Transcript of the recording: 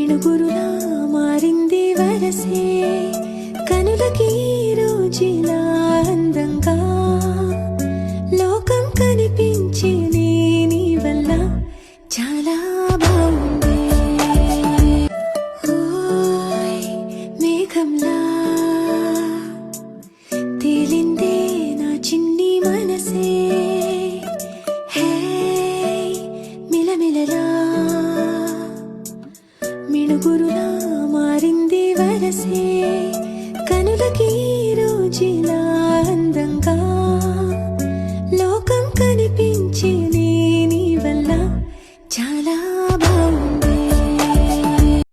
మిణుగురులా మారింది వరసే కనులకి రోజులా అందంగా లోకం కనిపించే నీ వల్ల చాలా బాగుంది ఓయ్ మేఘంలా తేలిందే నా చిన్ని మనసే హే మిలమిలలా మిణుగురులా మారింది వరసే కనులకి రోజులా అందంగా